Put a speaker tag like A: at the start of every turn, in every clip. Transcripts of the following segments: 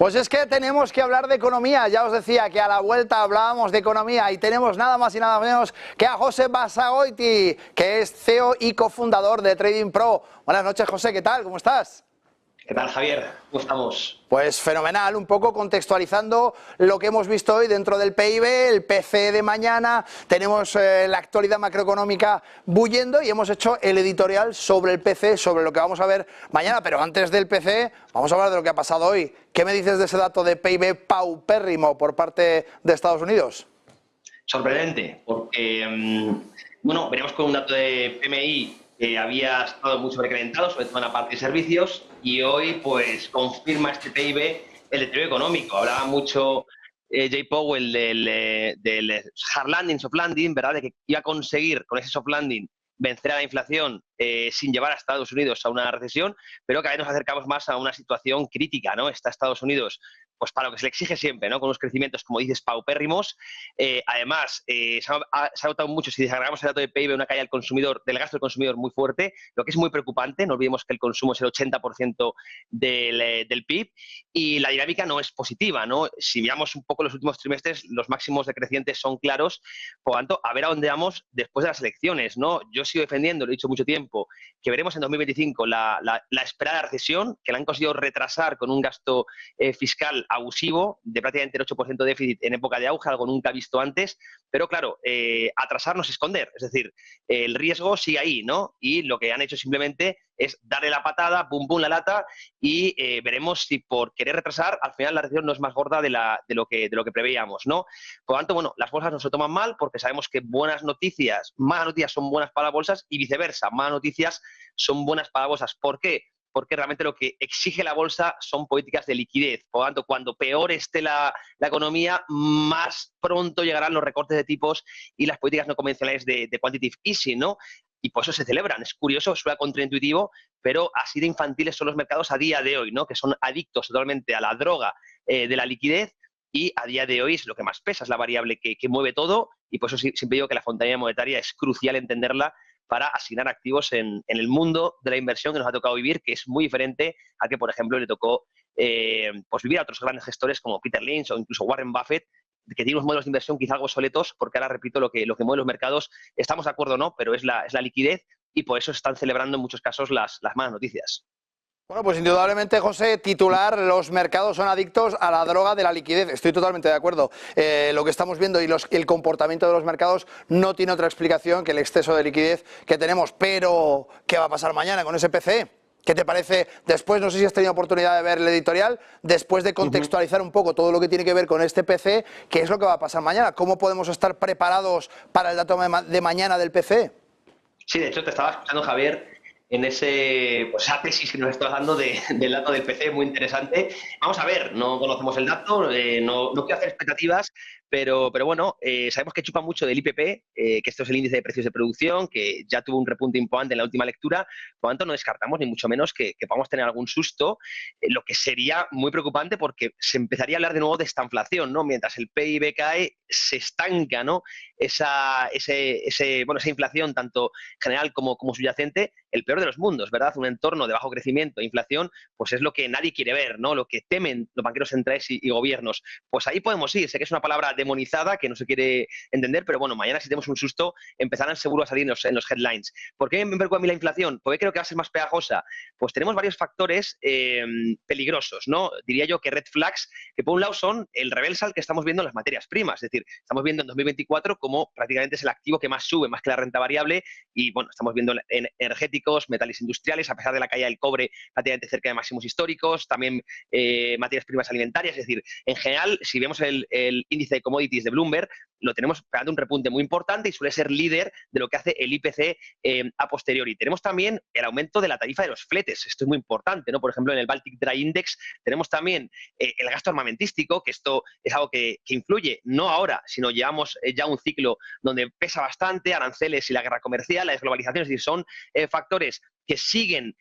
A: Pues es que tenemos que hablar de economía. Ya os decía que a la vuelta hablábamos de economía y tenemos nada más y nada menos que a José Basagoiti, que es CEO y cofundador de Trading Pro. Buenas noches, José, ¿qué tal? ¿Cómo estás?
B: ¿Qué tal, Javier? ¿Cómo estamos?
A: Pues fenomenal, un poco contextualizando lo que hemos visto hoy dentro del PIB, el PCE de mañana, tenemos la actualidad macroeconómica bullendo y hemos hecho el editorial sobre el PCE, sobre lo que vamos a ver mañana, pero antes del PCE vamos a hablar de lo que ha pasado hoy. ¿Qué me dices de ese dato de PIB paupérrimo por parte de Estados Unidos?
B: Sorprendente, porque, bueno, veníamos con un dato de PMI que había estado muy sobrecalentado, sobre todo en la parte de servicios, y hoy pues confirma este PIB el deterioro económico. Hablaba mucho Jay Powell del hard landing, soft landing, ¿verdad? De que iba a conseguir con ese soft landing vencer a la inflación sin llevar a Estados Unidos a una recesión, pero cada vez nos acercamos más a una situación crítica, ¿no? Está Estados Unidos pues para lo que se le exige siempre, ¿no? Con unos crecimientos, como dices, paupérrimos. Además, se ha notado mucho, si desagregamos el dato de PIB, una caída del consumidor, del gasto del consumidor muy fuerte, lo que es muy preocupante. No olvidemos que el consumo es el 80% del PIB y la dinámica no es positiva, ¿no? Si miramos un poco los últimos trimestres, los máximos decrecientes son claros. Por lo tanto, a ver a dónde vamos después de las elecciones, ¿no? Yo sigo defendiendo, lo he dicho mucho tiempo, que veremos en 2025 la esperada recesión, que la han conseguido retrasar con un gasto fiscal abusivo de prácticamente el 8% de déficit en época de auge, algo nunca visto antes, pero claro, atrasar no es esconder, es decir, el riesgo sigue ahí, ¿no? Y lo que han hecho simplemente es darle la patada, pum pum la lata, y veremos si por querer retrasar, al final la recesión no es más gorda de lo que preveíamos, ¿no? Por lo tanto, bueno, las bolsas no se toman mal porque sabemos que buenas noticias, malas noticias son buenas para las bolsas y viceversa, malas noticias son buenas para las bolsas. ¿Por qué? Porque realmente lo que exige la bolsa son políticas de liquidez. Por lo tanto, cuando peor esté la economía, más pronto llegarán los recortes de tipos y las políticas no convencionales de quantitative easing, ¿no? Y por eso se celebran. Es curioso, suena contraintuitivo, pero así de infantiles son los mercados a día de hoy, ¿no? Que son adictos totalmente a la droga de la liquidez y a día de hoy es lo que más pesa, es la variable que mueve todo y por eso siempre digo que la fontanería monetaria es crucial entenderla para asignar activos en el mundo de la inversión que nos ha tocado vivir, que es muy diferente a que, por ejemplo, le tocó pues vivir a otros grandes gestores como Peter Lynch o incluso Warren Buffett, que tienen unos modelos de inversión quizá algo obsoletos, porque ahora, repito, lo que mueve los mercados, estamos de acuerdo o no, pero es la liquidez y por eso se están celebrando en muchos casos las malas noticias.
A: Bueno, pues indudablemente, José, titular, los mercados son adictos a la droga de la liquidez. Estoy totalmente de acuerdo. Lo que estamos viendo y el comportamiento de los mercados no tiene otra explicación que el exceso de liquidez que tenemos. Pero, ¿qué va a pasar mañana con ese PCE? ¿Qué te parece? Después, no sé si has tenido oportunidad de ver el editorial, después de contextualizar un poco todo lo que tiene que ver con este PCE, ¿qué es lo que va a pasar mañana? ¿Cómo podemos estar preparados para el dato de mañana del PCE?
B: Sí, de hecho, te estaba escuchando, Javier, en esa tesis que nos estás dando del dato del PC, muy interesante. Vamos a ver, no conocemos el dato, no quiero hacer expectativas, pero bueno, sabemos que chupa mucho del IPP, que esto es el índice de precios de producción, que ya tuvo un repunte importante en la última lectura, por lo tanto no descartamos ni mucho menos que podamos tener algún susto, lo que sería muy preocupante porque se empezaría a hablar de nuevo de esta inflación, ¿no? Mientras el PIB cae, se estanca, ¿no? Esa inflación, tanto general como subyacente, el peor de los mundos, ¿verdad? Un entorno de bajo crecimiento e inflación, pues es lo que nadie quiere ver, ¿no? Lo que temen los banqueros centrales y gobiernos. Pues ahí podemos ir. Sé que es una palabra demonizada que no se quiere entender, pero bueno, mañana si tenemos un susto, empezarán seguro a salir en los headlines. ¿Por qué me preocupa a mí la inflación? ¿Por qué creo que va a ser más pegajosa? Pues tenemos varios factores peligrosos, ¿no? Diría yo que red flags, que por un lado son el reversal que estamos viendo en las materias primas. Es decir, estamos viendo en 2024 como prácticamente es el activo que más sube, más que la renta variable, y bueno, estamos viendo en energéticos, metales industriales, a pesar de la caída del cobre prácticamente cerca de máximos históricos, también materias primas alimentarias. Es decir, en general, si vemos el índice de commodities de Bloomberg, lo tenemos pegando un repunte muy importante y suele ser líder de lo que hace el IPC a posteriori. Tenemos también el aumento de la tarifa de los fletes. Esto es muy importante, ¿no? Por ejemplo, en el Baltic Dry Index tenemos también el gasto armamentístico, que esto es algo que influye, no ahora, sino llevamos ya un ciclo donde pesa bastante, aranceles y la guerra comercial, la desglobalización. Es decir, son factores que siguen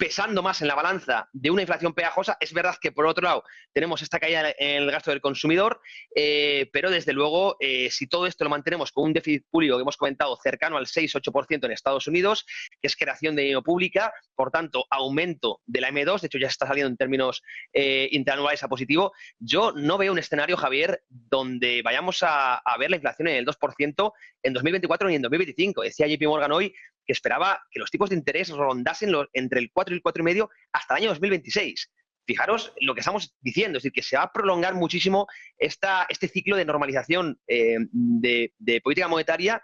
B: pesando más en la balanza de una inflación pegajosa. Es verdad que, por otro lado, tenemos esta caída en el gasto del consumidor, pero desde luego, si todo esto lo mantenemos con un déficit público que hemos comentado cercano al 6-8% en Estados Unidos, que es creación de dinero pública, por tanto, aumento de la M2, de hecho ya está saliendo en términos interanuales a positivo, yo no veo un escenario, Javier, donde vayamos a ver la inflación en el 2% en 2024 ni en 2025. Decía JP Morgan hoy que esperaba que los tipos de interés rondasen entre el 4 y el 4,5 hasta el año 2026. Fijaros lo que estamos diciendo, es decir, que se va a prolongar muchísimo este ciclo de normalización de política monetaria,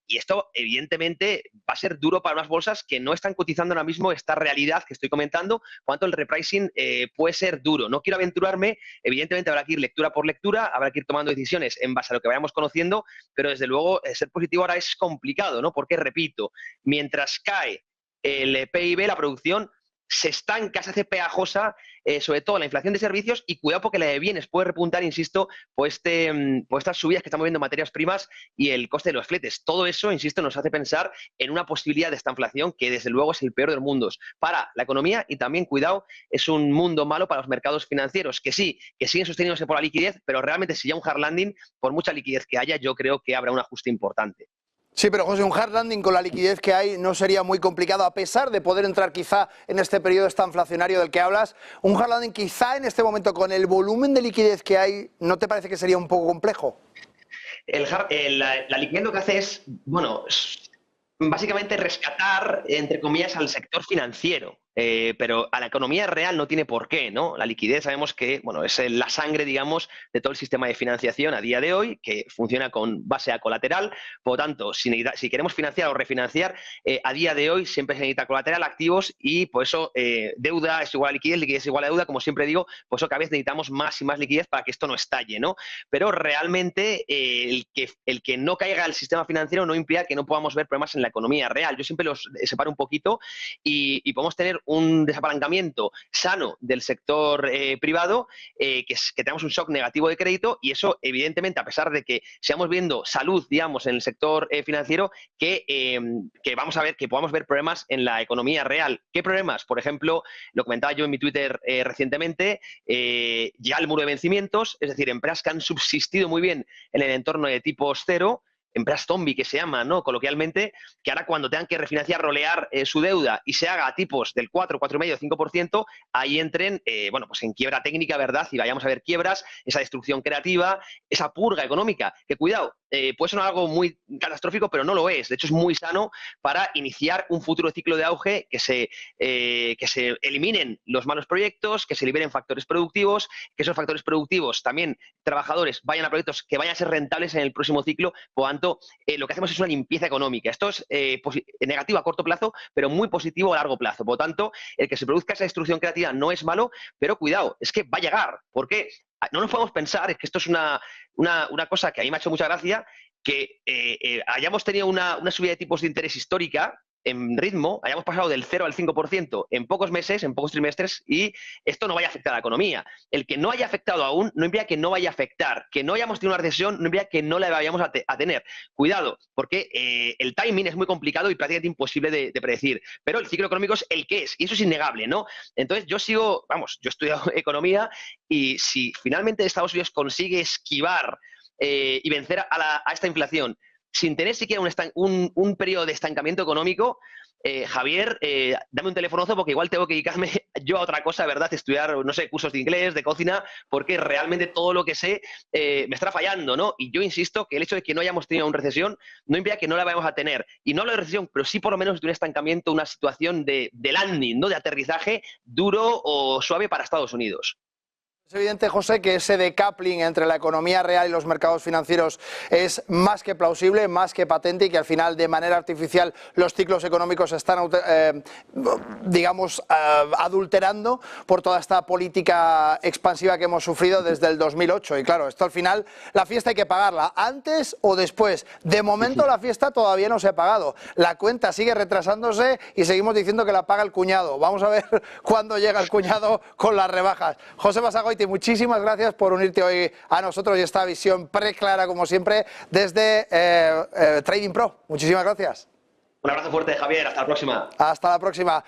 B: y esto evidentemente va a ser duro para unas bolsas que no están cotizando ahora mismo esta realidad que estoy comentando, cuanto el repricing puede ser duro. No quiero aventurarme, evidentemente habrá que ir lectura por lectura, habrá que ir tomando decisiones en base a lo que vayamos conociendo, pero desde luego ser positivo ahora es complicado, ¿no? Porque, repito, mientras cae el PIB, la producción se estanca, se hace pegajosa, sobre todo la inflación de servicios, y cuidado porque la de bienes puede repuntar, insisto, por estas subidas que estamos viendo en materias primas y el coste de los fletes. Todo eso, insisto, nos hace pensar en una posibilidad de esta inflación que desde luego es el peor de los mundos para la economía, y también, cuidado, es un mundo malo para los mercados financieros, que sí, que siguen sosteniéndose por la liquidez, pero realmente si ya un hard landing, por mucha liquidez que haya, yo creo que habrá un ajuste importante.
A: Sí, pero José, un hard landing con la liquidez que hay no sería muy complicado, a pesar de poder entrar quizá en este periodo tan inflacionario del que hablas. Un hard landing quizá en este momento, con el volumen de liquidez que hay, ¿no te parece que sería un poco complejo?
B: La liquidez lo que hace es, bueno, básicamente rescatar, entre comillas, al sector financiero. Pero a la economía real no tiene por qué, ¿no? La liquidez sabemos que, bueno, es la sangre, digamos, de todo el sistema de financiación a día de hoy, que funciona con base a colateral. Por lo tanto, si queremos financiar o refinanciar, a día de hoy siempre se necesita colateral, activos, y por eso deuda es igual a liquidez es igual a deuda, como siempre digo, por eso cada vez necesitamos más y más liquidez para que esto no estalle, ¿no? Pero realmente el que no caiga el sistema financiero no implica que no podamos ver problemas en la economía real. Yo siempre los separo un poquito y podemos tener un desapalancamiento sano del sector privado, que tengamos un shock negativo de crédito, y eso evidentemente, a pesar de que sigamos viendo salud, digamos, en el sector financiero, que vamos a ver, que podamos ver problemas en la economía real. ¿Qué problemas? Por ejemplo, lo comentaba yo en mi Twitter recientemente, ya el muro de vencimientos, es decir, empresas que han subsistido muy bien en el entorno de tipos cero, empresas zombie que se llaman, ¿no?, coloquialmente, que ahora cuando tengan que refinanciar, rolear su deuda y se haga a tipos del 4, 4,5, 5%, ahí entren, bueno, pues en quiebra técnica, ¿verdad? Y vayamos a ver quiebras, esa destrucción creativa, esa purga económica, que cuidado, puede sonar algo muy catastrófico, pero no lo es. De hecho, es muy sano para iniciar un futuro ciclo de auge, que se eliminen los malos proyectos, que se liberen factores productivos, que esos factores productivos también, trabajadores, vayan a proyectos que vayan a ser rentables en el próximo ciclo. Por tanto, lo que hacemos es una limpieza económica. Esto es negativo a corto plazo, pero muy positivo a largo plazo. Por lo tanto, el que se produzca esa destrucción creativa no es malo, pero cuidado, es que va a llegar. ¿Por qué? No nos podemos pensar, es que esto es una cosa que a mí me ha hecho mucha gracia, que hayamos tenido una subida de tipos de interés histórica en ritmo, hayamos pasado del 0 al 5% en pocos meses, en pocos trimestres, y esto no vaya a afectar a la economía. El que no haya afectado aún no implica que no vaya a afectar. Que no hayamos tenido una recesión no implica que no la vayamos a tener. Cuidado, porque el timing es muy complicado y prácticamente imposible de predecir. Pero el ciclo económico es el que es, y eso es innegable, ¿no? Entonces yo sigo, vamos, yo he estudiado economía, y si finalmente Estados Unidos consigue esquivar y vencer a esta inflación sin tener siquiera un periodo de estancamiento económico, Javier, dame un telefonazo, porque igual tengo que dedicarme yo a otra cosa, ¿verdad? Estudiar, no sé, cursos de inglés, de cocina, porque realmente todo lo que sé me está fallando, ¿no? Y yo insisto que el hecho de que no hayamos tenido una recesión no implica que no la vayamos a tener. Y no hablo de recesión, pero sí por lo menos de un estancamiento, una situación de landing, ¿no?, de aterrizaje duro o suave para Estados Unidos.
A: Es evidente, José, que ese decoupling entre la economía real y los mercados financieros es más que plausible, más que patente, y que al final, de manera artificial, los ciclos económicos se están, digamos, adulterando por toda esta política expansiva que hemos sufrido desde el 2008. Y claro, esto al final, la fiesta hay que pagarla, antes o después. De momento la fiesta todavía no se ha pagado. La cuenta sigue retrasándose y seguimos diciendo que la paga el cuñado. Vamos a ver cuándo llega el cuñado con las rebajas. José Basagoiti, muchísimas gracias por unirte hoy a nosotros y esta visión preclara, como siempre, desde Trading Pro. Muchísimas gracias.
B: Un abrazo fuerte, Javier. Hasta la próxima.
A: Hasta la próxima.